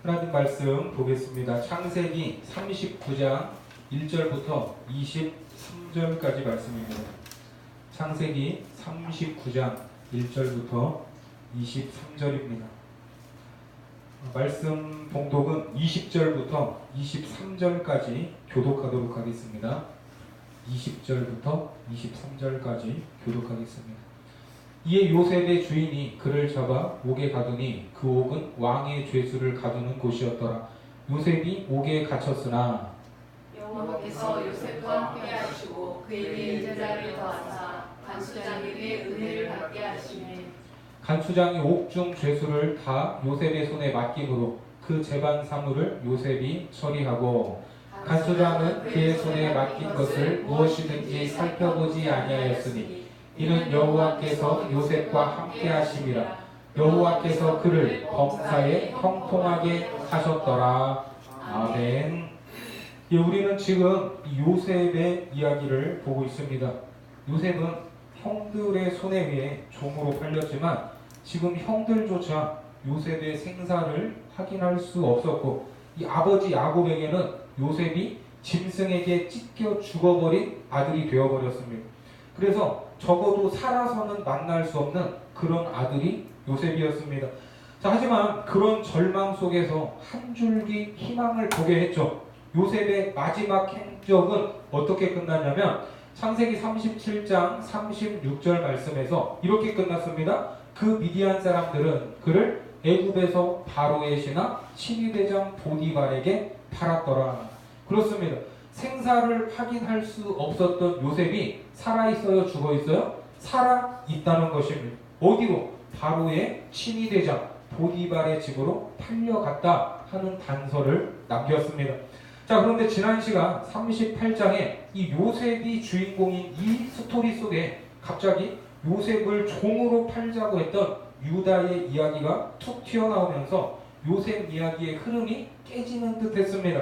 하나님 말씀 보겠습니다. 창세기 39장 1절부터 23절까지 말씀입니다. 창세기 39장 1절부터 23절입니다. 말씀 봉독은 20절부터 23절까지 교독하도록 하겠습니다. 20절부터 23절까지 교독하겠습니다. 이에 요셉의 주인이 그를 잡아 옥에 가두니 그 옥은 왕의 죄수를 가두는 곳이었더라. 요셉이 옥에 갇혔으나 여호와께서 요셉과 함께 하시고 그에게 인자를 더하사 간수장에게 은혜를 받게 하시매 간수장이 옥중 죄수를 다 요셉의 손에 맡김으로 그 재반 사물을 요셉이 처리하고 간수장은 그의 손에 맡긴 것을 무엇이든지 살펴보지 아니하였으니 이는 여호와께서 요셉과 함께 하심이라. 여호와께서 그를 범사에 형통하게 하셨더라. 아멘. 예, 우리는 지금 요셉의 이야기를 보고 있습니다. 요셉은 형들의 손에 의해 종으로 팔렸지만 지금 형들조차 요셉의 생사를 확인할 수 없었고 이 아버지 야곱에게는 요셉이 짐승에게 찢겨 죽어버린 아들이 되어버렸습니다. 그래서 적어도 살아서는 만날 수 없는 그런 아들이 요셉이었습니다. 자, 하지만 그런 절망 속에서 한 줄기 희망을 보게 했죠. 요셉의 마지막 행적은 어떻게 끝났냐면 창세기 37장 36절 말씀에서 이렇게 끝났습니다. 그 미디안 사람들은 그를 애굽에서 바로의 신하 시위대장 보디발에게 팔았더라. 그렇습니다. 생사를 확인할 수 없었던 요셉이 살아있어요? 죽어있어요? 살아있다는 것입니다. 어디로? 바로의 친위대장 보디발의 집으로 팔려갔다 하는 단서를 남겼습니다. 자, 그런데 지난 시간 38장에 이 요셉이 주인공인 이 스토리 속에 갑자기 요셉을 종으로 팔자고 했던 유다의 이야기가 툭 튀어나오면서 요셉 이야기의 흐름이 깨지는 듯 했습니다.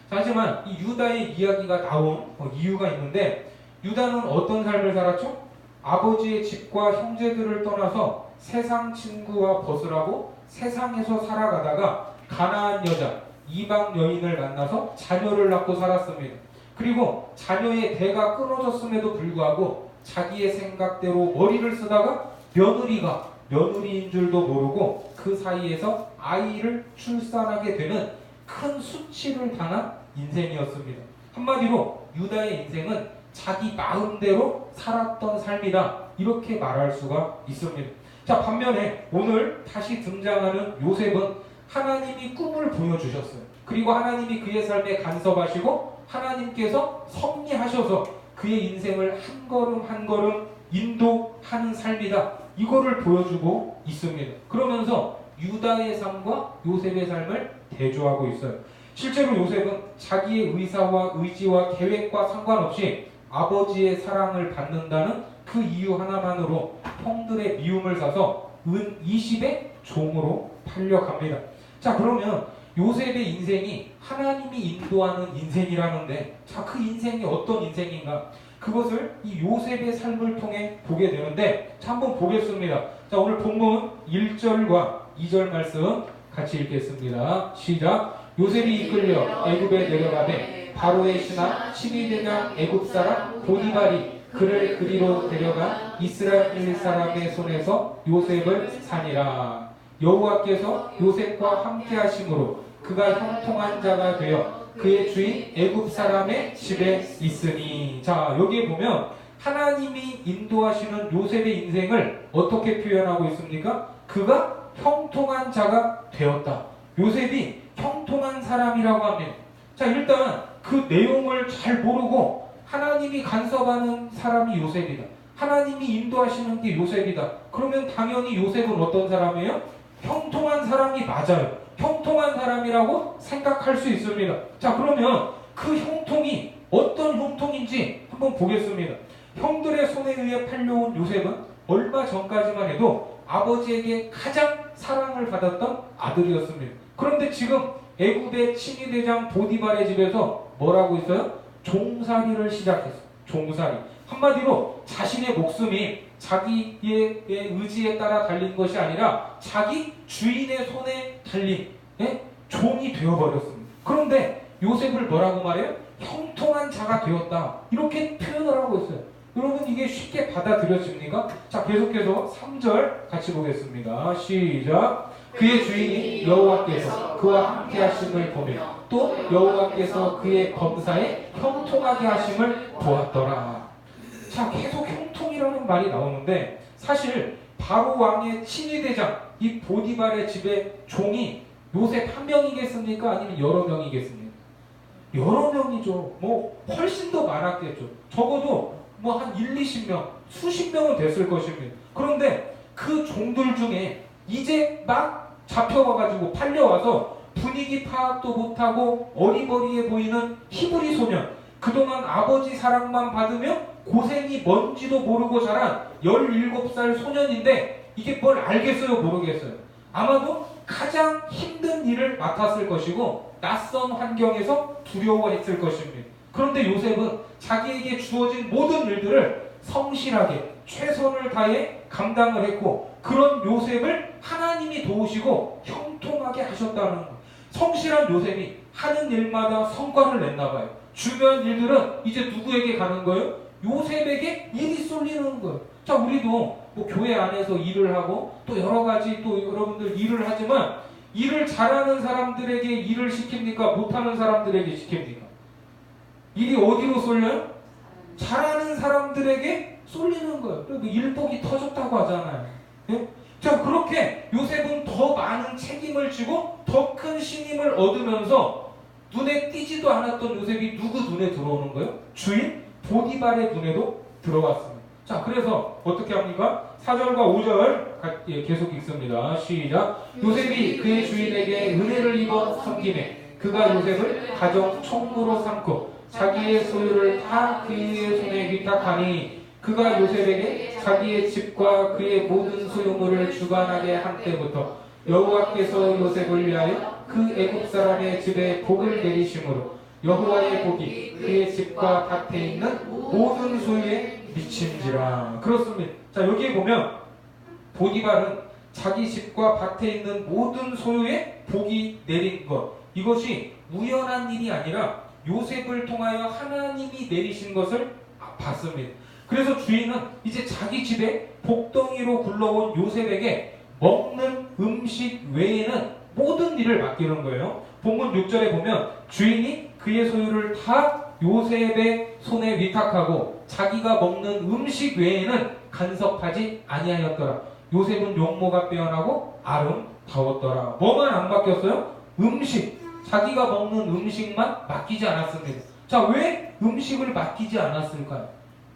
하지만 이 유다의 이야기가 나온 이유가 있는데 유다는 어떤 삶을 살았죠? 아버지의 집과 형제들을 떠나서 세상 친구와 벗으라고 세상에서 살아가다가 가나안 여자, 이방 여인을 만나서 자녀를 낳고 살았습니다. 그리고 자녀의 대가 끊어졌음에도 불구하고 자기의 생각대로 머리를 쓰다가 며느리가 며느리인 줄도 모르고 그 사이에서 아이를 출산하게 되는 큰 수치를 당한 인생이었습니다. 한마디로 유다의 인생은 자기 마음대로 살았던 삶이다, 이렇게 말할 수가 있습니다. 자, 반면에 오늘 다시 등장하는 요셉은 하나님이 꿈을 보여주셨어요. 그리고 하나님이 그의 삶에 간섭하시고 하나님께서 섭리하셔서 그의 인생을 한 걸음 한 걸음 인도하는 삶이다, 이거를 보여주고 있습니다. 그러면서 유다의 삶과 요셉의 삶을 대조하고 있어요. 실제로 요셉은 자기의 의사와 의지와 계획과 상관없이 아버지의 사랑을 받는다는 그 이유 하나만으로 형들의 미움을 사서 은 20의 종으로 팔려갑니다. 자, 그러면 요셉의 인생이 하나님이 인도하는 인생이라는데, 자, 그 인생이 어떤 인생인가? 그것을 이 요셉의 삶을 통해 보게 되는데, 자, 한번 보겠습니다. 자, 오늘 본문 1절과 2절 말씀 같이 읽겠습니다. 시작. 요셉이 이끌려 애굽에 내려가되 바로의 신하 시위대장 애굽 사람 보디발이 그를 그리로 데려가 이스라엘 사람의 손에서 요셉을 사니라. 여호와께서 요셉과 함께 하심으로 그가 형통한 자가 되어 그의 주인 애굽 사람의 집에 있으니. 자, 여기에 보면 하나님이 인도하시는 요셉의 인생을 어떻게 표현하고 있습니까? 그가 형통한 자가 되었다. 요셉이 형통한 사람이라고 합니다. 자, 일단 그 내용을 잘 모르고 하나님이 간섭하는 사람이 요셉이다, 하나님이 인도하시는 게 요셉이다, 그러면 당연히 요셉은 어떤 사람이에요? 형통한 사람이 맞아요. 형통한 사람이라고 생각할 수 있습니다. 자, 그러면 그 형통이 어떤 형통인지 한번 보겠습니다. 형들의 손에 의해 팔려온 요셉은 얼마 전까지만 해도 아버지에게 가장 사랑을 받았던 아들이었습니다. 그런데 지금 애굽의 친위대장 보디발의 집에서 뭐라고 있어요? 종살이를 시작했어요. 종살이. 한마디로 자신의 목숨이 자기의 의지에 따라 달린 것이 아니라 자기 주인의 손에 달린 종이 되어버렸습니다. 그런데 요셉을 뭐라고 말해요? 형통한 자가 되었다. 이렇게 표현을 하고 있어요. 여러분 이게 쉽게 받아들여집니까? 자, 계속해서 3절 같이 보겠습니다. 시작. 그의 주인이 여호와께서 그와 함께 하심을 보며 또 여호와께서 그의 범사에 형통하게 하심을 보았더라. 자, 계속 형통이라는 말이 나오는데 사실 바로 왕의 친위대장 이 보디발의 집에 종이 요셉 한 명이겠습니까? 아니면 여러 명이겠습니까? 여러 명이죠. 뭐 훨씬 더 많았겠죠. 적어도 뭐 한 1, 20명, 수십 명은 됐을 것입니다. 그런데 그 종들 중에 이제 막 잡혀와가지고 팔려와서 분위기 파악도 못하고 어리버리해 보이는 히브리 소년, 그동안 아버지 사랑만 받으며 고생이 뭔지도 모르고 자란 17살 소년인데 이게 뭘 알겠어요? 모르겠어요? 아마도 가장 힘든 일을 맡았을 것이고 낯선 환경에서 두려워했을 것입니다. 그런데 요셉은 자기에게 주어진 모든 일들을 성실하게 최선을 다해 감당을 했고 그런 요셉을 하나님이 도우시고 형통하게 하셨다는 거예요. 성실한 요셉이 하는 일마다 성과를 냈나 봐요. 중요한 일들은 이제 누구에게 가는 거예요? 요셉에게 일이 쏠리는 거예요. 자, 우리도 뭐 교회 안에서 일을 하고 또 여러 가지 또 여러분들 일을 하지만 일을 잘하는 사람들에게 일을 시킵니까? 못하는 사람들에게 시킵니까? 일이 어디로 쏠려요? 잘하는 사람들에게 쏠리는 거예요. 그리고 일복이 터졌다고 하잖아요. 예? 자, 그렇게 요셉은 더 많은 책임을 지고 더 큰 신임을 얻으면서 눈에 띄지도 않았던 요셉이 누구 눈에 들어오는 거예요? 주인 보디발의 눈에도 들어왔습니다. 자, 그래서 어떻게 합니까? 4절과 5절 계속 읽습니다. 시작. 요셉이 그의 주인에게 은혜를 입어 섬기매 그가 요셉을 가정 총무로 삼고 자기의 소유를 다 그의 손에 위탁하니 그가 요셉에게 자기의 집과 그의 모든 소유물을 주관하게 한 때부터 여호와께서 요셉을 위하여 그 애굽 사람의 집에 복을 내리심으로 여호와의 복이 그의 집과 밭에 있는 모든 소유에 미친지라. 그렇습니다. 자, 여기에 보면 보디발은 자기 집과 밭에 있는 모든 소유에 복이 내린 것, 이것이 우연한 일이 아니라 요셉을 통하여 하나님이 내리신 것을 봤습니다. 그래서 주인은 이제 자기 집에 복덩이로 굴러온 요셉에게 먹는 음식 외에는 모든 일을 맡기는 거예요. 본문 6절에 보면 주인이 그의 소유를 다 요셉의 손에 위탁하고 자기가 먹는 음식 외에는 간섭하지 아니하였더라. 요셉은 용모가 빼어나고 아름다웠더라. 뭐만 안 맡겼어요? 음식. 자기가 먹는 음식만 맡기지 않았습니다. 자, 왜 음식을 맡기지 않았을까요?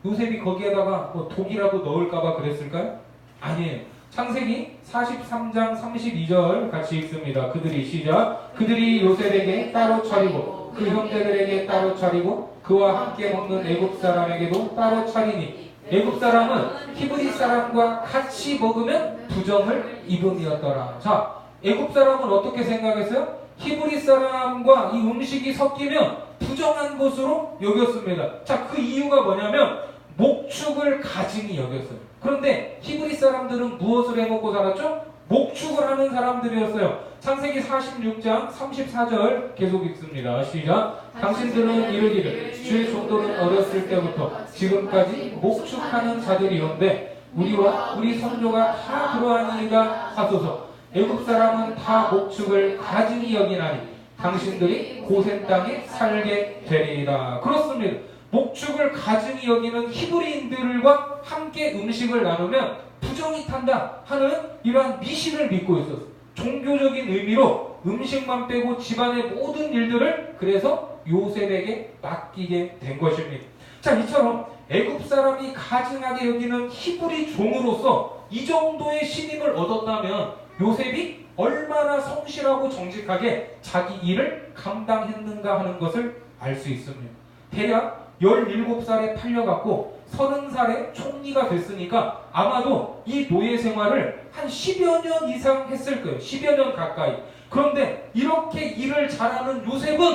요셉이 거기에다가 뭐 독이라도 넣을까봐 그랬을까요? 아니에요. 창세기 43장 32절 같이 읽습니다. 그들이 시작. 그들이 요셉에게 따로 차리고 그 형제들에게 따로 차리고 그와 함께 먹는 애굽 사람에게도 따로 차리니 애굽 사람은 히브리 사람과 같이 먹으면 부정을 입음이었더라. 자, 애굽 사람은 어떻게 생각했어요? 히브리 사람과 이 음식이 섞이면 부정한 것으로 여겼습니다. 자, 그 이유가 뭐냐면 목축을 가증히 여겼어요. 그런데 히브리 사람들은 무엇을 해먹고 살았죠? 목축을 하는 사람들이었어요. 창세기 46장 34절 계속 읽습니다. 시작. 당신들은 이르기를 주의 종들은 어렸을 때부터 지금까지 목축하는 자들이온데 우리와 우리 선조가 다 그러하니이다 하소서. 애굽 사람은 다 목축을 가증히 여기나니 당신들이 고센 땅에 살게 되리라. 그렇습니다. 목축을 가증히 여기는 히브리인들과 함께 음식을 나누면 부정이 탄다 하는 이러한 미신을 믿고 있었어요. 종교적인 의미로 음식만 빼고 집안의 모든 일들을 그래서 요셉에게 맡기게 된 것입니다. 자, 이처럼 애굽 사람이 가증하게 여기는 히브리 종으로서 이 정도의 신임을 얻었다면 요셉이 얼마나 성실하고 정직하게 자기 일을 감당했는가 하는 것을 알 수 있습니다. 대략 17살에 팔려갖고 30살에 총리가 됐으니까 아마도 이 노예 생활을 한 10여 년 이상 했을 거예요. 10여 년 가까이. 그런데 이렇게 일을 잘하는 요셉은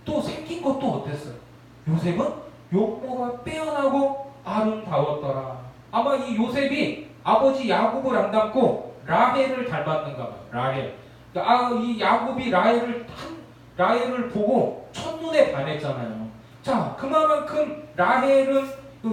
또 생긴 것도 어땠어요? 요셉은 용모가 빼어나고 아름다웠더라. 아마 이 요셉이 아버지 야곱을 안 닮고 라헬을 닮았는가 봐요. 라헬. 이 야곱이 라헬을 보고 첫눈에 반했잖아요. 자, 그만큼 라헬은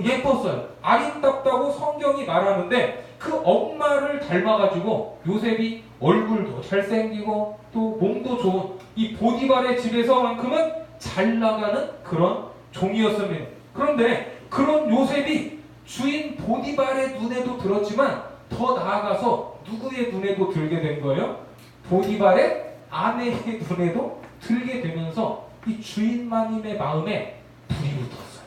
예뻤어요. 아름답다고 성경이 말하는데 그 엄마를 닮아가지고 요셉이 얼굴도 잘생기고 또 몸도 좋은 이 보디발의 집에서만큼은 잘 나가는 그런 종이었습니다. 그런데 그런 요셉이 주인 보디발의 눈에도 들었지만 더 나아가서 누구의 눈에도 들게 된 거예요? 보디발의 아내의 눈에도 들게 되면서 이 주인마님의 마음에 불이 붙었어요.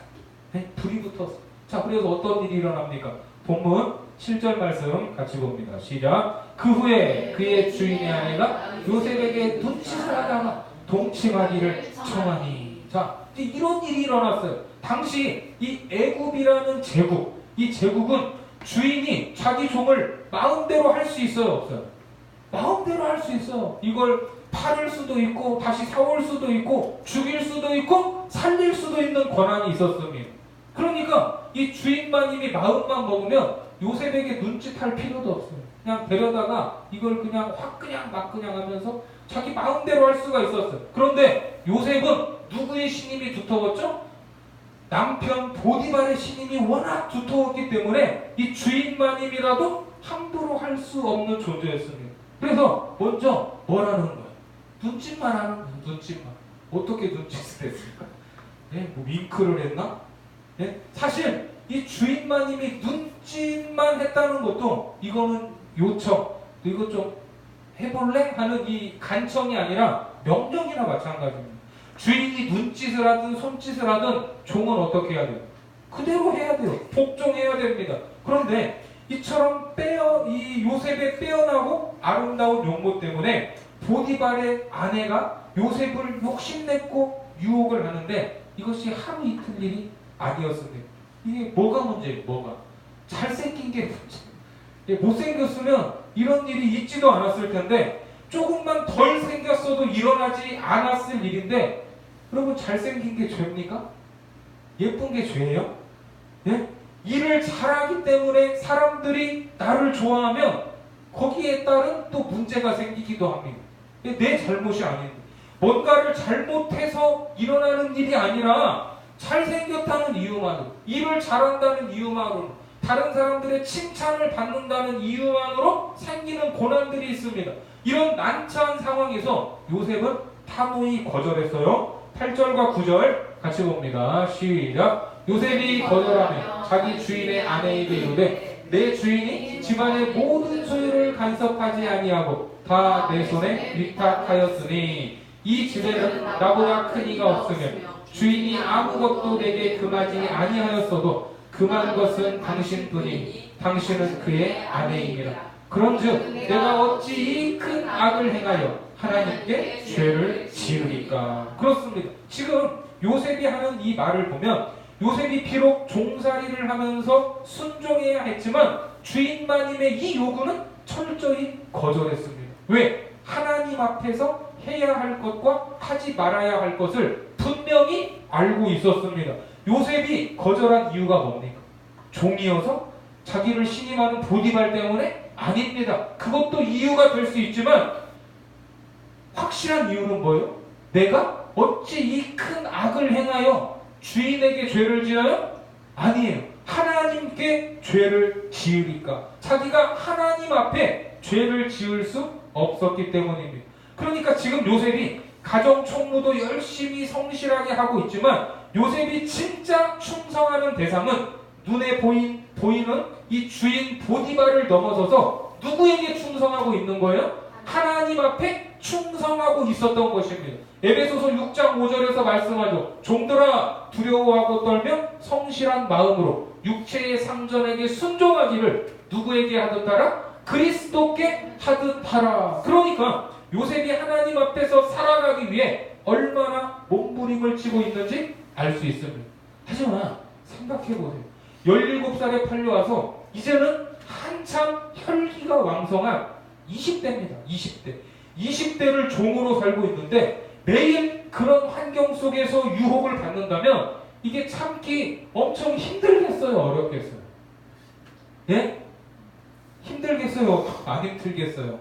네? 불이 붙었어요. 자, 그래서 어떤 일이 일어납니까? 본문 7절 말씀 같이 봅니다. 시작. 그 후에 그의 주인의 아내가 요셉에게 눈짓을 하다가 동침하기를 청하니. 자, 이런 일이 일어났어요. 당시 이 애굽이라는 제국, 이 제국은 주인이 자기 종을 마음대로 할 수 있어요, 없어요? 마음대로 할 수 있어요. 이걸 팔을 수도 있고 다시 사올 수도 있고 죽일 수도 있고 살릴 수도 있는 권한이 있었습니다. 그러니까 이 주인마님이 마음만 먹으면 요셉에게 눈짓할 필요도 없어요. 그냥 데려다가 이걸 그냥 확 그냥 막 그냥 하면서 자기 마음대로 할 수가 있었어요. 그런데 요셉은 누구의 신임이 두터웠죠? 남편 보디발의 신임이 워낙 두터웠기 때문에 이 주인마님이라도 함부로 할 수 없는 존재였습니다. 그래서 먼저 뭐라는 거예요? 눈짓만 하는 거예요. 눈짓만. 어떻게 눈짓을 했을까? 네? 뭐 윙크를 했나? 네? 사실 이 주인마님이 눈짓만 했다는 것도 이거는 요청, 이거 좀 해볼래? 하는 이 간청이 아니라 명령이나 마찬가지입니다. 주인이 눈짓을 하든 손짓을 하든 종은 어떻게 해야 돼요? 그대로 해야 돼요. 복종해야 됩니다. 그런데 이처럼 이 요셉의 빼어나고 아름다운 용모 때문에 보디발의 아내가 요셉을 욕심냈고 유혹을 하는데 이것이 하루 이틀 일이 아니었습니다. 이게 뭐가 문제예요? 뭐가? 잘생긴 게 문제예요. 못생겼으면 이런 일이 있지도 않았을 텐데 조금만 덜 생겼어도 일어나지 않았을 일인데 여러분 잘생긴 게 죄입니까? 예쁜 게 죄예요? 예? 일을 잘하기 때문에 사람들이 나를 좋아하면 거기에 따른 또 문제가 생기기도 합니다. 내 잘못이 아닌데 뭔가를 잘못해서 일어나는 일이 아니라 잘생겼다는 이유만으로 일을 잘한다는 이유만으로 다른 사람들의 칭찬을 받는다는 이유만으로 생기는 고난들이 있습니다. 이런 난처한 상황에서 요셉은 단호히 거절했어요. 8절과 9절 같이 봅니다. 시작. 요셉이 거절하며 자기 주인의 아내에게 이르되 내 주인이 집안의 모든 소유를 간섭하지 아니하고 다 내 손에 위탁하였으니 이 집에는 나보다 큰 이가 없으며 주인이 아무것도 내게 금하지 아니하였어도 금한 것은 당신뿐이니 당신은 그의 아내이니라. 그런즉 내가 어찌 이 큰 악을 행하여 하나님께 죄를 지으리까. 그렇습니다. 지금 요셉이 하는 이 말을 보면 요셉이 비록 종살이를 하면서 순종해야 했지만 주인마님의 이 요구는 철저히 거절했습니다. 왜? 하나님 앞에서 해야 할 것과 하지 말아야 할 것을 분명히 알고 있었습니다. 요셉이 거절한 이유가 뭡니까? 종이어서? 자기를 신임하는 보디발 때문에? 아닙니다. 그것도 이유가 될 수 있지만 확실한 이유는 뭐예요? 내가 어찌 이 큰 악을 행하여 주인에게 죄를 지어요? 아니에요. 하나님께 죄를 지으니까. 자기가 하나님 앞에 죄를 지을 수 없었기 때문입니다. 그러니까 지금 요셉이 가정 총무도 열심히 성실하게 하고 있지만 요셉이 진짜 충성하는 대상은 눈에 보이는 이 주인 보디발을 넘어서서 누구에게 충성하고 있는 거예요? 하나님 앞에 충성하고 있었던 것입니다. 에베소서 6장 5절에서 말씀하죠. 종들아 두려워하고 떨며 성실한 마음으로 육체의 상전에게 순종하기를 누구에게 하듯 하라? 그리스도께 하듯 하라. 그러니까 요셉이 하나님 앞에서 살아가기 위해 얼마나 몸부림을 치고 있는지 알 수 있습니다. 하지만 생각해보세요. 17살에 팔려와서 이제는 한참 혈기가 왕성한 20대입니다. 20대를 종으로 살고 있는데 매일 그런 환경 속에서 유혹을 받는다면 이게 참기 엄청 힘들겠어요? 어렵겠어요? 예? 힘들겠어요? 안 힘들겠어요?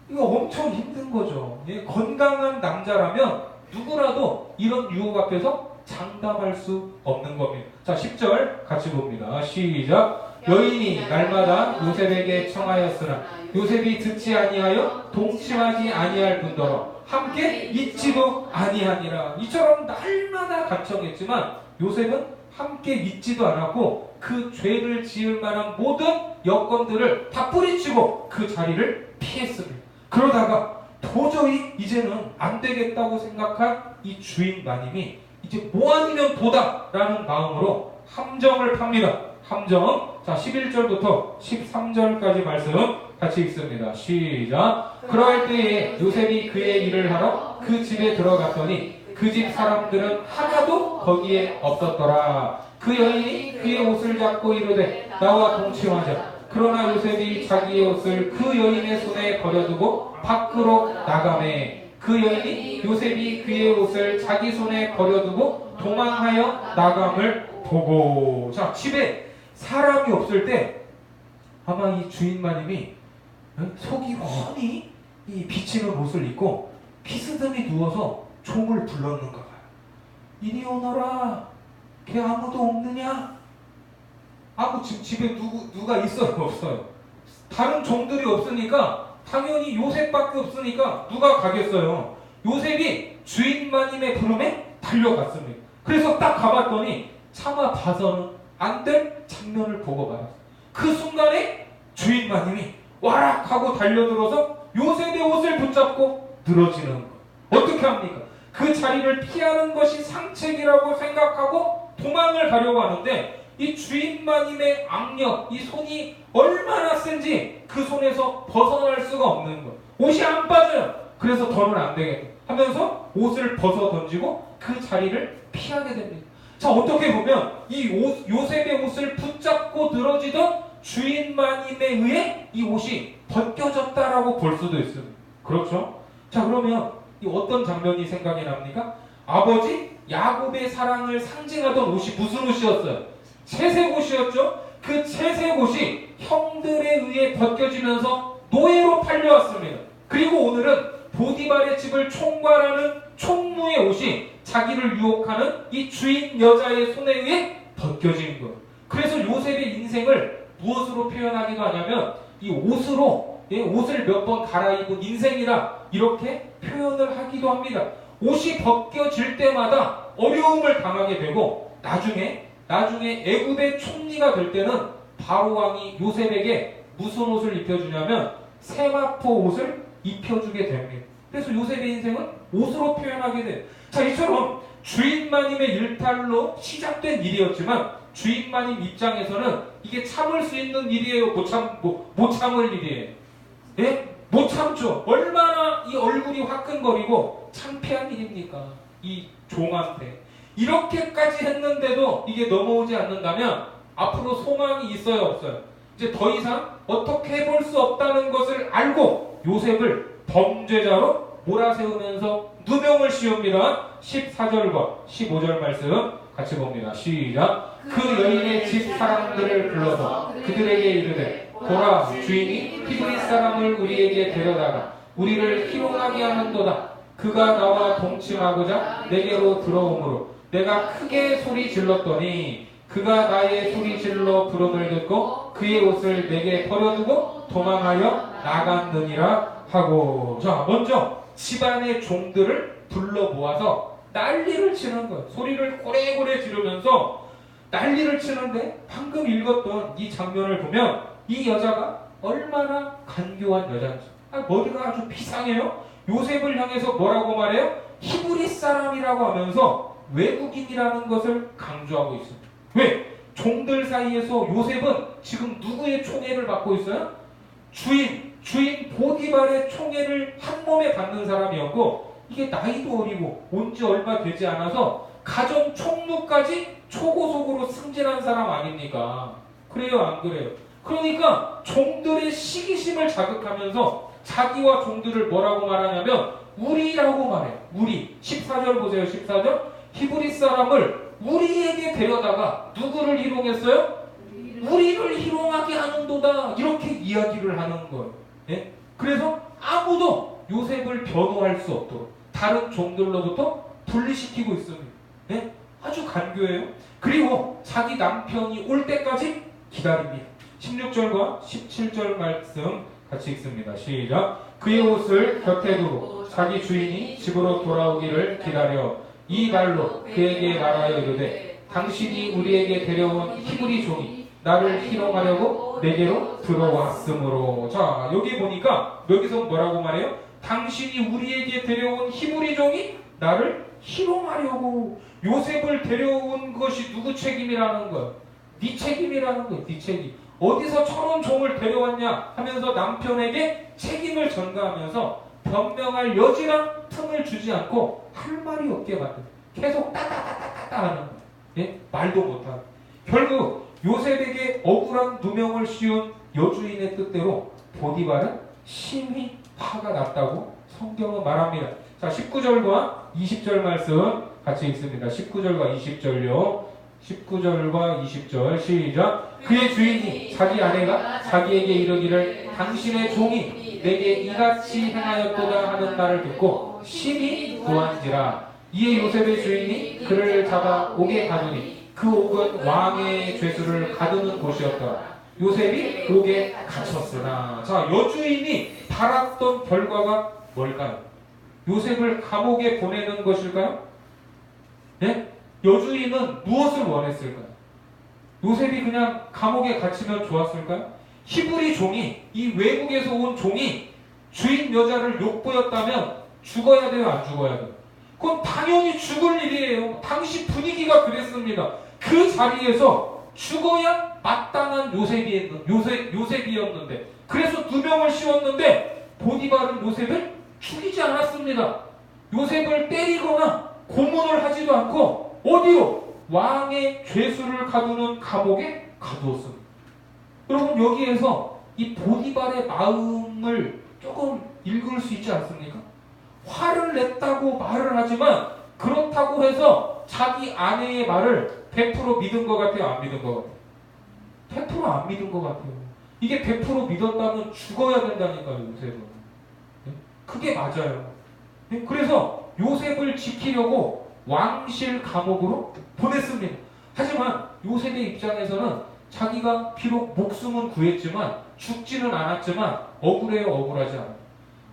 이거 엄청 힘든 거죠. 예, 건강한 남자라면 누구라도 이런 유혹 앞에서 장담할 수 없는 겁니다. 자, 10절 같이 봅니다. 시작. 여인이 날마다 요셉에게 청하였으나 요셉이 듣지 아니하여 동침하지 아니할 뿐더러 함께 있지도 아니하니라. 이처럼 날마다 간청했지만 요셉은 함께 있지도 않았고 그 죄를 지을 만한 모든 여건들을 다 뿌리치고 그 자리를 피했습니다. 그러다가 도저히 이제는 안 되겠다고 생각한 이 주인 마님이 이제 뭐 아니면 도다라는 마음으로 함정을 팝니다. 함정. 자, 11절부터 13절까지 말씀 같이 읽습니다. 시작. 그러할 때에 요셉이 그의 일을 하러 그 집에 들어갔더니 그 집 사람들은 하나도 거기에 없었더라. 그 여인이 그의 옷을 잡고 이르되 나와 동침하자. 그러나 요셉이 자기의 옷을 그 여인의 손에 버려두고 밖으로 나가매. 그 여인이 요셉이 그의 옷을 자기 손에 버려두고 도망하여 나감을 보고. 자, 집에 사람이 없을 때 아마 이 주인마님이 속이 훤히 이 비치는 옷을 입고 비스듬히 누워서 종을 불렀는가 봐요. 이리 오너라. 걔 아무도 없느냐? 지금 집에 누가 있어요? 없어요? 다른 종들이 없으니까 당연히 요셉밖에 없으니까 누가 가겠어요? 요셉이 주인마님의 부름에 달려갔습니다. 그래서 딱 가봤더니 차마 봐서는 안 될 장면을 보고 말았어요. 그 순간에 주인마님이 와락 하고 달려들어서 요셉의 옷을 붙잡고 늘어지는 거예요. 어떻게 합니까? 그 자리를 피하는 것이 상책이라고 생각하고 도망을 가려고 하는데 이 주인마님의 악력, 이 손이 얼마나 센지 그 손에서 벗어날 수가 없는 거예요. 옷이 안 빠져요. 그래서 더는 안 되겠다 하면서 옷을 벗어 던지고 그 자리를 피하게 됩니다. 자, 어떻게 보면 이 요셉의 옷을 붙잡고 늘어지던 주인마님에 의해 이 옷이 벗겨졌다라고 볼 수도 있습니다. 그렇죠? 자, 그러면 이 어떤 장면이 생각이 납니까? 아버지 야곱의 사랑을 상징하던 옷이 무슨 옷이었어요? 채색 옷이었죠? 그 채색 옷이 형들에 의해 벗겨지면서 노예로 팔려왔습니다. 그리고 오늘은 보디발의 집을 총괄하는 총무의 옷이 자기를 유혹하는 이 주인 여자의 손에 의해 벗겨진 거예요. 그래서 요셉의 인생을 무엇으로 표현하기도 하냐면 이 옷으로, 옷을 몇 번 갈아입은 인생이다 이렇게 표현을 하기도 합니다. 옷이 벗겨질 때마다 어려움을 당하게 되고 나중에 애굽의 총리가 될 때는 바로 왕이 요셉에게 무슨 옷을 입혀주냐면 세마포 옷을 입혀주게 됩니다. 그래서 요셉의 인생은 옷으로 표현하게 돼요. 자, 이처럼 주인마님의 일탈로 시작된 일이었지만 주인마님 입장에서는 이게 참을 수 있는 일이에요? 못 참을 일이에요? 예? 못 참죠. 얼마나 이 얼굴이 화끈거리고 창피한 일입니까? 이 종한테. 이렇게까지 했는데도 이게 넘어오지 않는다면 앞으로 소망이 있어요, 없어요? 이제 더 이상 어떻게 해볼 수 없다는 것을 알고 요셉을 범죄자로 몰아세우면서 누명을 씌웁니다. 14절과 15절 말씀 같이 봅니다. 시작. 그 여인의 집 사람들을 불러서 그들에게 이르되 보라, 주인이 히브리 사람을 우리에게 데려다가 우리를 희롱하게 하는도다. 그가 나와 동침하고자 내게로 들어오므로 내가 크게 소리 질렀더니 그가 나의 소리 질러 부름을 듣고 그의 옷을 내게 버려두고 도망하여 나갔느니라 하고. 자, 먼저 집안의 종들을 불러 모아서 난리를 치는 거예요. 소리를 고래고래 지르면서 난리를 치는데 방금 읽었던 이 장면을 보면 이 여자가 얼마나 간교한 여자인지. 머리가 아주 비상해요. 요셉을 향해서 뭐라고 말해요? 히브리 사람이라고 하면서 외국인이라는 것을 강조하고 있습니다. 왜? 종들 사이에서 요셉은 지금 누구의 총애를 받고 있어요? 주인 보디발의 총애를 한 몸에 받는 사람이었고 이게 나이도 어리고 온 지 얼마 되지 않아서 가정 총무까지 초고속으로 승진한 사람 아닙니까? 그래요, 안 그래요? 그러니까 종들의 시기심을 자극하면서 자기와 종들을 뭐라고 말하냐면 우리라고 말해요. 우리. 14절 보세요. 14절. 히브리 사람을 우리에게 데려다가 누구를 희롱했어요? 우리를 희롱하게 하는도다. 이렇게 이야기를 하는 거예요. 예? 그래서 아무도 요셉을 변호할 수 없도록 다른 종들로부터 분리시키고 있습니다. 네? 아주 간교해요. 그리고 자기 남편이 올 때까지 기다립니다. 16절과 17절 말씀 같이 읽습니다. 시작. 그의 옷을 곁에 두고 자기 주인이 집으로 돌아오기를 기다려 이 말로 그에게 말하여 이르되 당신이 우리에게 데려온 히브리 종이 나를 희롱하려고 내게로 들어왔으므로. 자, 여기 보니까 여기서 뭐라고 말해요? 당신이 우리에게 데려온 히브리 종이 나를 희롱하려고. 요셉을 데려온 것이 누구 책임이라는 거예요? 네 책임이라는 거예요. 네 책임. 어디서 저런 종을 데려왔냐 하면서 남편에게 책임을 전가하면서 변명할 여지나 틈을 주지 않고 할 말이 없게 만든, 계속 따따따따따 하는 거예요. 예? 말도 못하고. 결국 요셉에게 억울한 누명을 씌운 여주인의 뜻대로 보디발은 심히 화가 났다고 성경은 말합니다. 자, 19절과 20절 말씀 같이 읽습니다. 19절과 20절요. 19절과 20절 시작. 그의 주인이 자기 아내가 자기에게 이르기를 당신의 종이 내게 이같이 행하였도다 하는 말을 듣고 심히 노한지라. 이에 요셉의 주인이 그를 잡아 옥에 가두니 그 옥은 왕의 죄수를 가두는 곳이었더라. 요셉이 그 옥에 갇혔으나. 자, 여주인이 바랐던 결과가 뭘까요? 요셉을 감옥에 보내는 것일까요? 네? 여주인은 무엇을 원했을까요? 요셉이 그냥 감옥에 갇히면 좋았을까요? 히브리 종이, 이 외국에서 온 종이 주인 여자를 욕보였다면 죽어야 돼요, 안 죽어야 돼요? 그건 당연히 죽을 일이에요. 당시 분위기가 그랬습니다. 그 자리에서 죽어야 마땅한 요셉이었는데, 그래서 누명을 씌웠는데 보디발은 요셉을 죽이지 않았습니다. 요셉을 때리거나 고문을 하지도 않고 어디로? 왕의 죄수를 가두는 감옥에 가두었습니다. 여러분, 여기에서 이 보디발의 마음을 조금 읽을 수 있지 않습니까? 화를 냈다고 말을 하지만 그렇다고 해서 자기 아내의 말을 100% 믿은 것 같아요? 안 믿은 것 같아요? 100% 안 믿은 것 같아요. 이게 100% 믿었다면 죽어야 된다니까요, 요셉은. 그게 맞아요. 그래서 요셉을 지키려고 왕실 감옥으로 보냈습니다. 하지만 요셉의 입장에서는 자기가 비록 목숨은 구했지만 죽지는 않았지만 억울해요, 억울하지 않아요?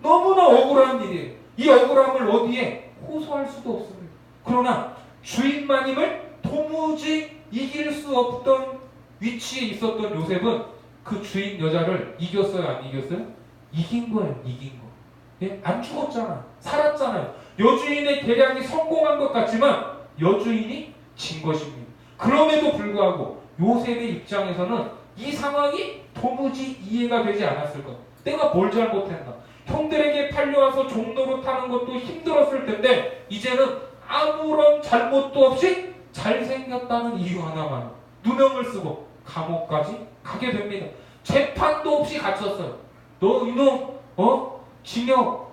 너무나 억울한 일이에요. 이 억울함을 어디에 호소할 수도 없습니다. 그러나 주인마님을 도무지 이길 수 없던 위치에 있었던 요셉은 그 주인 여자를 이겼어요, 안 이겼어요? 이긴 거예요, 이긴 거. 예? 안 죽었잖아, 살았잖아요. 여주인의 계략이 성공한 것 같지만 여주인이 진 것입니다. 그럼에도 불구하고 요셉의 입장에서는 이 상황이 도무지 이해가 되지 않았을 것. 내가 뭘 잘못했나? 형들에게 팔려와서 종로로 타는 것도 힘들었을 텐데 이제는 아무런 잘못도 없이 잘생겼다는 이유 하나만 누명을 쓰고 감옥까지 가게 됩니다. 재판도 없이 갇혔어요. 너 이놈 징역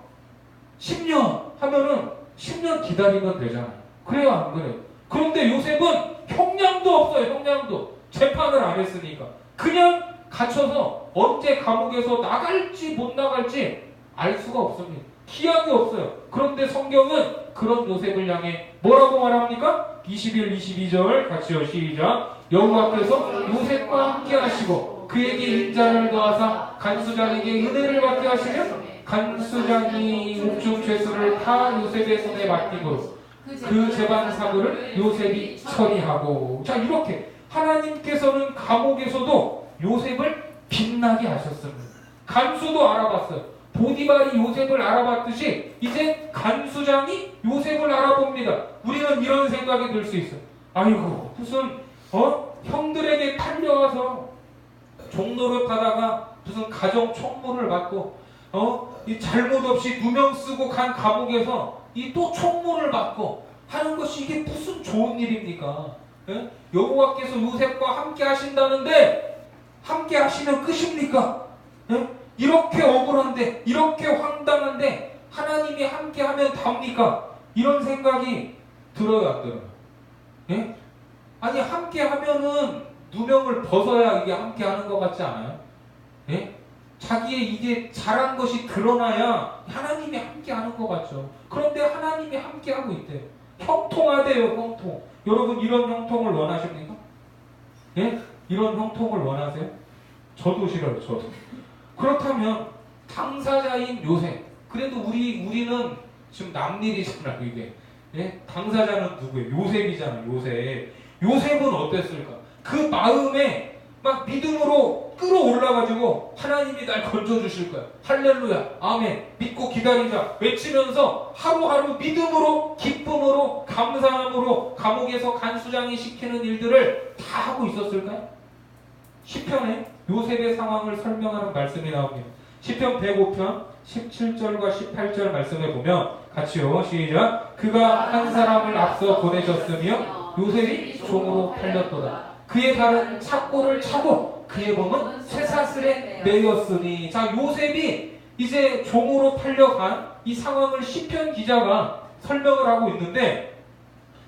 10년 하면은 10년 기다리면 되잖아요. 그래요, 안 그래요? 그런데 요셉은 형량도 없어요. 형량도. 재판을 안 했으니까 그냥 갇혀서 언제 감옥에서 나갈지 못 나갈지 알 수가 없습니다. 기약이 없어요. 그런데 성경은 그런 요셉을 향해 뭐라고 말합니까? 21, 22절 같이요. 시작. 여호와께서 요셉과 함께 하시고 그에게 인자를 더하사 간수장에게 은혜를 받게 하시며 간수장이 옥중 죄수를 다 요셉의 손에 맡기고 그 재반 사물을 요셉이 처리하고. 자, 이렇게 하나님께서는 감옥에서도 요셉을 빛나게 하셨습니다. 간수도 알아봤어요. 보디발이 요셉을 알아봤듯이 이제 간수장이 요셉을 알아봅니다. 우리는 이런 생각이 들 수 있어요. 아이고, 무슨 형들에게 팔려와서 종노릇하다가 무슨 가정 총무를 받고 이 잘못 없이 누명 쓰고 간 감옥에서 이 또 총무를 받고 하는 것이 이게 무슨 좋은 일입니까? 예? 여호와께서 요셉과 함께 하신다는데 함께 하시면 끝입니까? 예? 이렇게 억울한데, 이렇게 황당한데 하나님이 함께 하면 답니까? 이런 생각이 들어요, 안 들어요? 예? 아니, 함께 하면은 누명을 벗어야 이게 함께 하는 것 같지 않아요? 예? 자기의 이게 잘한 것이 드러나야 하나님이 함께하는 것 같죠. 그런데 하나님이 함께하고 있대요. 형통하대요, 형통. 여러분 이런 형통을 원하십니까? 예? 이런 형통을 원하세요? 저도 싫어요, 저도. 그렇다면 당사자인 요셉. 그래도 우리는 지금 남일이잖아요, 이게. 예? 당사자는 누구예요? 요셉이잖아요, 요셉. 요셉은 어땠을까? 그 마음에 막 믿음으로 끌어올라가지고 하나님이 날 건져주실 거야. 할렐루야, 아멘. 믿고 기다리자 외치면서 하루하루 믿음으로, 기쁨으로, 감사함으로 감옥에서 간수장이 시키는 일들을 다 하고 있었을까요? 시편에 요셉의 상황을 설명하는 말씀이 나옵니다. 시편 105편 17절과 18절 말씀에 보면 같이요, 시작. 그가 한 사람을 앞서 보내셨으며 요셉이 종으로 팔렸도다. 그의 발은 착고를 차고 그의 몸은 쇠사슬에 매였으니. 자, 요셉이 이제 종으로 팔려간 이 상황을 시편 기자가 설명을 하고 있는데,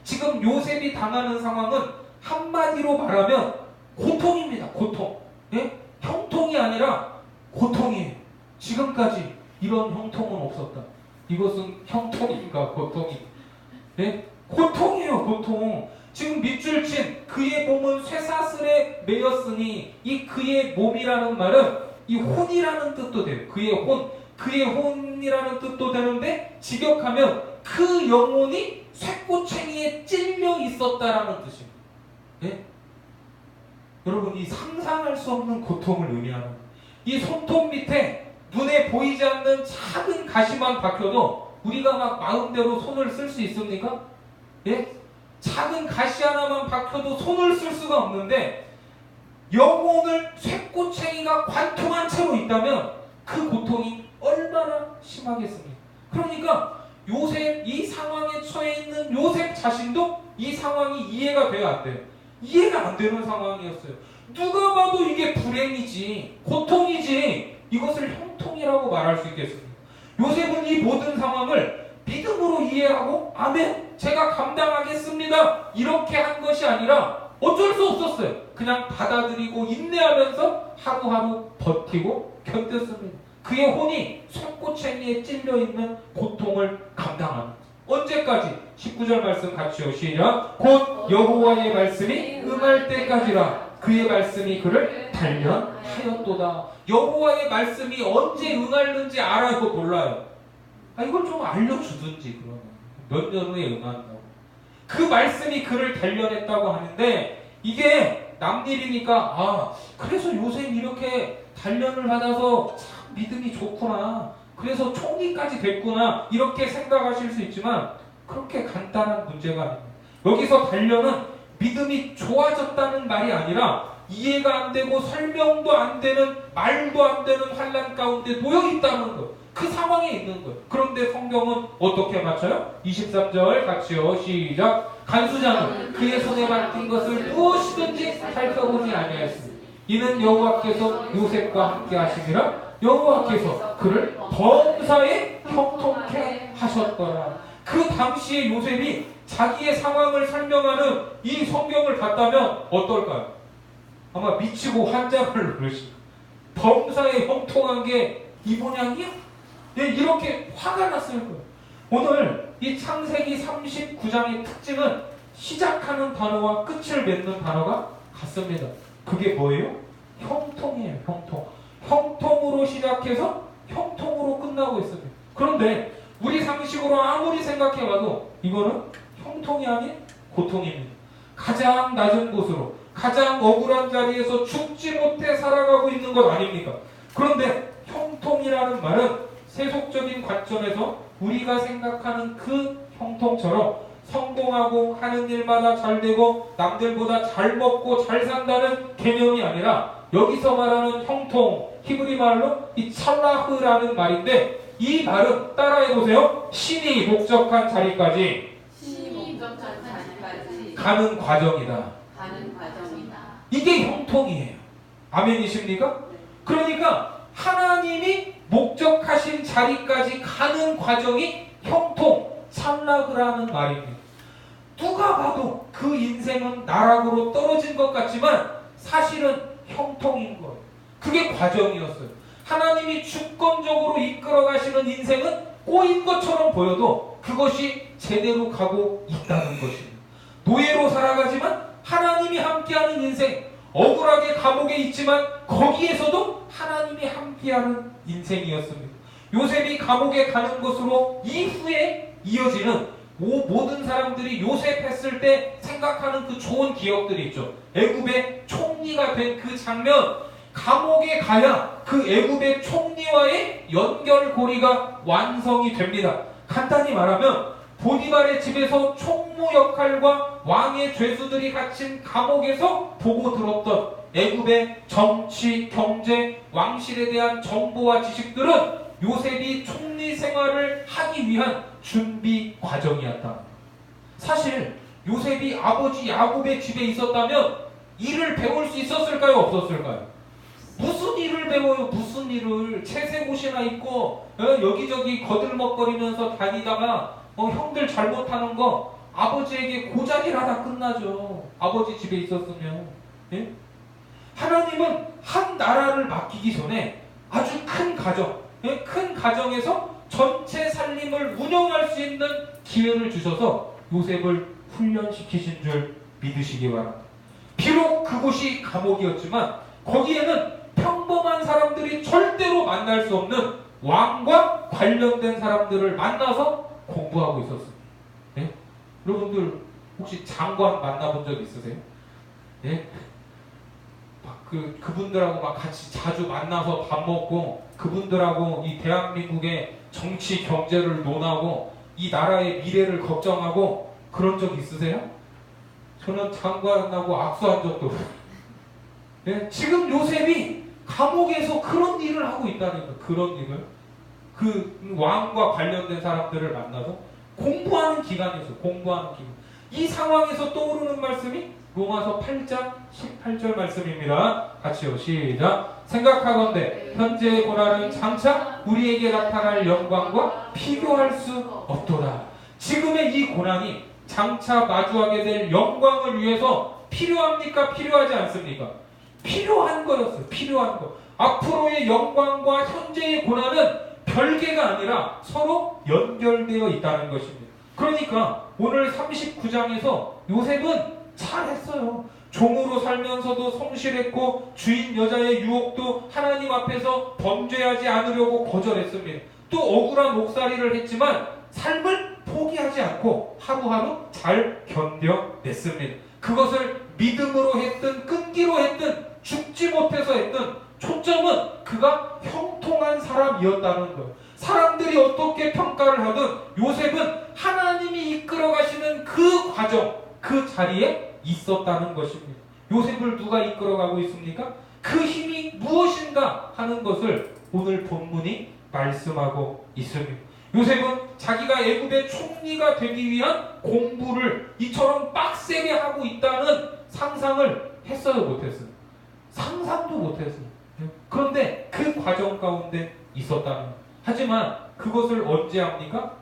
지금 요셉이 당하는 상황은 한마디로 말하면 고통입니다. 고통. 예? 형통이 아니라 고통이에요. 지금까지 이런 형통은 없었다. 이것은 형통인가 고통인가? 예? 고통이에요, 고통. 지금 밑줄 친 그의 몸은 쇠사슬에 매였으니, 이 그의 몸이라는 말은 이 혼이라는 뜻도 돼요. 그의 혼이라는 뜻도 되는데, 직역하면 그 영혼이 쇠꼬챙이에 찔려 있었다라는 뜻입니다. 예? 여러분, 이 상상할 수 없는 고통을 의미하는, 이 손톱 밑에 눈에 보이지 않는 작은 가시만 박혀도 우리가 막 마음대로 손을 쓸 수 있습니까? 예? 작은 가시 하나만 박혀도 손을 쓸 수가 없는데, 영혼을 쇠꼬챙이가 관통한 채로 있다면 그 고통이 얼마나 심하겠습니까? 그러니까 요셉, 이 상황에 처해 있는 요셉 자신도 이 상황이 이해가 돼야 안 돼요. 이해가 안 되는 상황이었어요. 누가 봐도 이게 불행이지, 고통이지, 이것을 형통이라고 말할 수 있겠습니다. 요셉은 이 모든 상황을 믿음으로 이해하고 아멘, 제가 감당하겠습니다, 이렇게 한 것이 아니라 어쩔 수 없었어요. 그냥 받아들이고 인내하면서 하루하루 버티고 견뎠습니다. 그의 혼이 손꼬챙이에 찔려있는 고통을 감당하는, 언제까지? 19절 말씀 같이요, 시작. 곧 여호와의 말씀이 응할 때까지라. 그의 말씀이 그를 단련하였도다. 여호와의 말씀이 언제 응하는지 알아요, 몰라요? 이걸 좀 알려주든지. 그러면 몇 년 후에 응한다고. 그 말씀이 그를 단련했다고 하는데, 이게 남일이니까 그래서 요셉이 이렇게 단련을 받아서 참 믿음이 좋구나, 그래서 총리까지 됐구나, 이렇게 생각하실 수 있지만 그렇게 간단한 문제가 아닙니다. 여기서 단련은 믿음이 좋아졌다는 말이 아니라 이해가 안 되고 설명도 안 되는, 말도 안 되는 환난 가운데 놓여 있다는 것, 그 상황에 있는 것. 그런데 성경은 어떻게 맞춰요? 23절 같이요, 시작. 간수장은 그의 손에 맡긴 것을 무엇이든지 살펴보지 아니하였으니 이는 여호와께서 요셉과 함께 하심이라. 여호와께서 그를 범사에 형통케 하셨더라. 그 당시에 요셉이 자기의 상황을 설명하는 이 성경을 봤다면 어떨까요? 아마 미치고 환장을 누르실 거예요. 범사에 형통한 게 이 모양이야? 예, 이렇게 화가 났을 거예요. 오늘 이 창세기 39장의 특징은 시작하는 단어와 끝을 맺는 단어가 같습니다. 그게 뭐예요? 형통이에요. 형통. 형통으로 시작해서 형통으로 끝나고 있습니다. 그런데 우리 상식으로 아무리 생각해봐도 이거는 형통이 아닌 고통입니다. 가장 낮은 곳으로, 가장 억울한 자리에서 죽지 못해 살아가고 있는 것 아닙니까? 그런데 형통이라는 말은 세속적인 관점에서 우리가 생각하는 그 형통처럼 성공하고 하는 일마다 잘 되고 남들보다 잘 먹고 잘 산다는 개념이 아니라, 여기서 말하는 형통, 히브리 말로 이 찰라흐라는 말인데, 이 말은 따라해보세요. 신이 목적한 자리까지 가는 과정이다. 이게 형통이에요. 아멘이십니까? 그러니까 하나님이 목적하신 자리까지 가는 과정이 형통, 찰라흐라는 말입니다. 누가 봐도 그 인생은 나락으로 떨어진 것 같지만 사실은 형통인 거예요. 그게 과정이었어요. 하나님이 주권적으로 이끌어 가시는 인생은 꼬인 것처럼 보여도 그것이 제대로 가고 있다는 것입니다. 노예로 살아가지만 하나님이 함께하는 인생, 억울하게 감옥에 있지만 거기에서도 하나님이 함께하는 인생이었습니다. 요셉이 감옥에 가는 것으로 이후에 이어지는 모든 사람들이 요셉 했을 때 생각하는 그 좋은 기억들이 있죠. 애굽의 총리가 된 그 장면, 감옥에 가야 그 애굽의 총리와의 연결고리가 완성이 됩니다. 간단히 말하면 보디발의 집에서 총무 역할과 왕의 죄수들이 갇힌 감옥에서 보고 들었던 애굽의 정치, 경제, 왕실에 대한 정보와 지식들은 요셉이 총리 생활을 하기 위한 준비 과정이었다. 사실 요셉이 아버지 야곱의 집에 있었다면 일을 배울 수 있었을까요? 없었을까요? 무슨 일을 배워요? 무슨 일을? 채색 옷이나 입고 여기저기 거들먹거리면서 다니다가 형들 잘못하는 거 아버지에게 고작이라다 끝나죠. 아버지 집에 있었으면. 예? 하나님은 한 나라를 맡기기 전에 아주 큰 가정, 큰 가정에서 전체 살림을 운영할 수 있는 기회를 주셔서 요셉을 훈련시키신 줄 믿으시기 바랍니다. 비록 그곳이 감옥이었지만 거기에는 평범한 사람들이 절대로 만날 수 없는 왕과 관련된 사람들을 만나서 공부하고 있었습니다. 네? 여러분들 혹시 장관 만나본 적 있으세요? 네? 그분들하고 막 같이 자주 만나서 밥 먹고 그분들하고 이 대한민국의 정치 경제를 논하고 이 나라의 미래를 걱정하고 그런 적 있으세요? 저는 장관하고 악수한 적도 없어요. 네? 지금 요셉이 감옥에서 그런 일을 하고 있다는 거예요. 그런 일을. 그 왕과 관련된 사람들을 만나서 공부하는 기간이었어요. 공부하는 기간. 이 상황에서 떠오르는 말씀이 로마서 8장 18절 말씀입니다. 같이요. 시작. 생각하건대 현재의 고난은 장차 우리에게 나타날 영광과 비교할 수 없도다. 지금의 이 고난이 장차 마주하게 될 영광을 위해서 필요합니까? 필요하지 않습니까? 필요한 거였어요. 필요한 거. 앞으로의 영광과 현재의 고난은 별개가 아니라 서로 연결되어 있다는 것입니다. 그러니까 오늘 39장에서 요셉은 잘했어요. 종으로 살면서도 성실했고 주인 여자의 유혹도 하나님 앞에서 범죄하지 않으려고 거절했습니다. 또 억울한 옥살이를 했지만 삶을 포기하지 않고 하루하루 잘 견뎌냈습니다. 그것을 믿음으로 했든 끈기로 했든 죽지 못해서 했든 초점은 그가 형통한 사람이었다는 거예요. 사람들이 어떻게 평가를 하든 요셉은 하나님이 이끌어 가시는 그 과정, 그 자리에 있었다는 것입니다. 요셉을 누가 이끌어가고 있습니까? 그 힘이 무엇인가 하는 것을 오늘 본문이 말씀하고 있습니다. 요셉은 자기가 애굽의 총리가 되기 위한 공부를 이처럼 빡세게 하고 있다는 상상을 했어요? 못했어요? 상상도 못했어요. 그런데 그 과정 가운데 있었다는 거예요. 하지만 그것을 언제 합니까?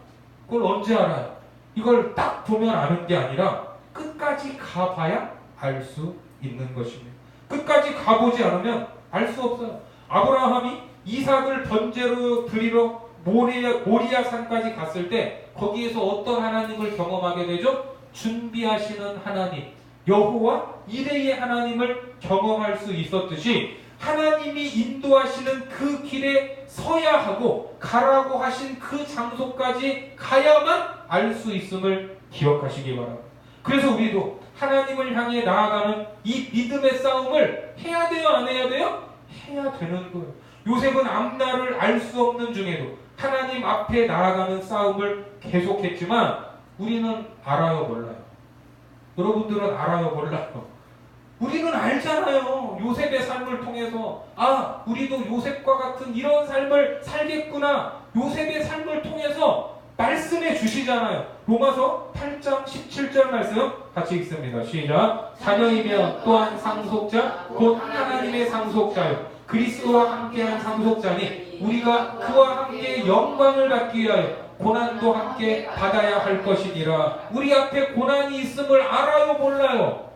그걸 언제 알아요? 이걸 딱 보면 아는 게 아니라 끝까지 가봐야 알 수 있는 것입니다. 끝까지 가보지 않으면 알 수 없어요. 아브라함이 이삭을 번제로 드리러 모리아 산까지 갔을 때 거기에서 어떤 하나님을 경험하게 되죠? 준비하시는 하나님, 여호와 이레의 하나님을 경험할 수 있었듯이 하나님이 인도하시는 그 길에 서야 하고 가라고 하신 그 장소까지 가야만 알 수 있음을 기억하시기 바랍니다. 그래서 우리도 하나님을 향해 나아가는 이 믿음의 싸움을 해야 돼요? 안 해야 돼요? 해야 되는 거예요. 요셉은 앞날을 알 수 없는 중에도 하나님 앞에 나아가는 싸움을 계속했지만 우리는 알아요? 몰라요? 여러분들은 알아요? 몰라요? 우리는 알잖아요. 요셉의 삶을 통해서 우리도 요셉과 같은 이런 삶을 살겠구나. 요셉의 삶을 통해서 말씀해 주시잖아요. 로마서 8장 17절 말씀 같이 읽습니다. 시작. 자녀이며 또한 상속자 곧 하나님의 상속자요 그리스도와 함께한 상속자니 우리가 그와 함께 영광을 받기 위하여 고난도 함께 받아야 할 것이니라. 우리 앞에 고난이 있음을 알아요? 몰라요?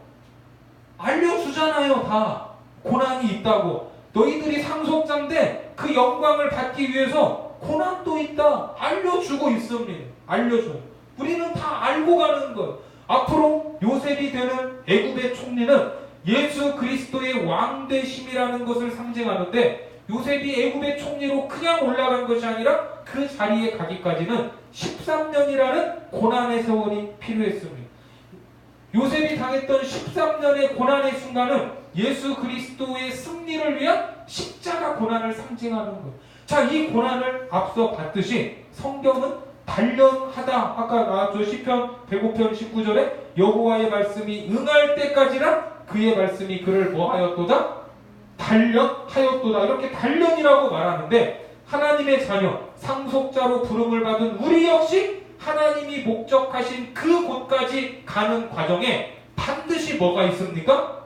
알려주잖아요. 다 고난이 있다고. 너희들이 상속자인데 그 영광을 받기 위해서 고난도 있다 알려주고 있습니다. 알려줘요. 우리는 다 알고 가는 거예요. 앞으로 요셉이 되는 애굽의 총리는 예수 그리스도의 왕되심이라는 것을 상징하는데, 요셉이 애굽의 총리로 그냥 올라간 것이 아니라 그 자리에 가기까지는 13년이라는 고난의 세월이 필요했습니다. 요셉이 당했던 13년의 고난의 순간은 예수 그리스도의 승리를 위한 십자가 고난을 상징하는 거예요. 자, 이 고난을 앞서 봤듯이 성경은 단련하다. 아까 나왔죠. 시편 105편 19절에 여호와의 말씀이 응할 때까지라 그의 말씀이 그를 뭐하였도다? 단련하였도다. 이렇게 단련이라고 말하는데, 하나님의 자녀, 상속자로 부름을 받은 우리 역시 하나님이 목적하신 그 곳까지 가는 과정에 반드시 뭐가 있습니까?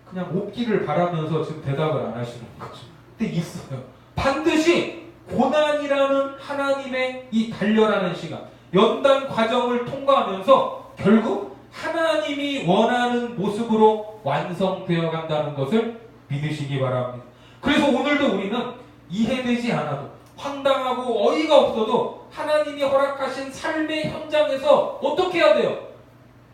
그냥 없기를 바라면서 지금 대답을 안 하시는 거죠. 근데 있어요. 반드시 고난이라는 하나님의 이 단련하는 시간, 연단 과정을 통과하면서 결국 하나님이 원하는 모습으로 완성되어 간다는 것을 믿으시기 바랍니다. 그래서 오늘도 우리는 이해되지 않아도, 황당하고 어이가 없어도 하나님이 허락하신 삶의 현장에서 어떻게 해야 돼요?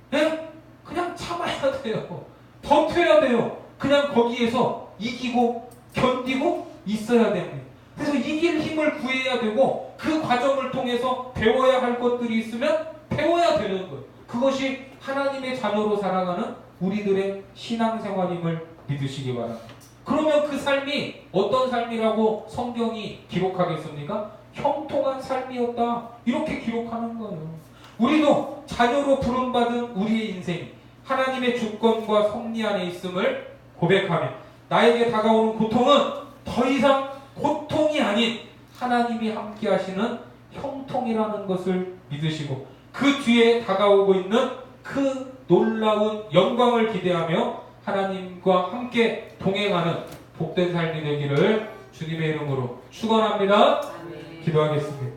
네? 그냥 참아야 돼요. 버텨야 돼요. 그냥 거기에서 이기고 견디고 있어야 됩니다. 그래서 이길 힘을 구해야 되고, 그 과정을 통해서 배워야 할 것들이 있으면 배워야 되는 거예요. 그것이 하나님의 자녀로 살아가는 우리들의 신앙생활임을 믿으시기 바랍니다. 그러면 그 삶이 어떤 삶이라고 성경이 기록하겠습니까? 형통한 삶이었다. 이렇게 기록하는 거예요. 우리도 자녀로 부름받은 우리의 인생이 하나님의 주권과 섭리 안에 있음을 고백하며, 나에게 다가오는 고통은 더 이상 고통이 아닌 하나님이 함께 하시는 형통이라는 것을 믿으시고, 그 뒤에 다가오고 있는 그 놀라운 영광을 기대하며 하나님과 함께 동행하는 복된 삶이 되기를 주님의 이름으로 축원합니다. 아멘. 기도하겠습니다.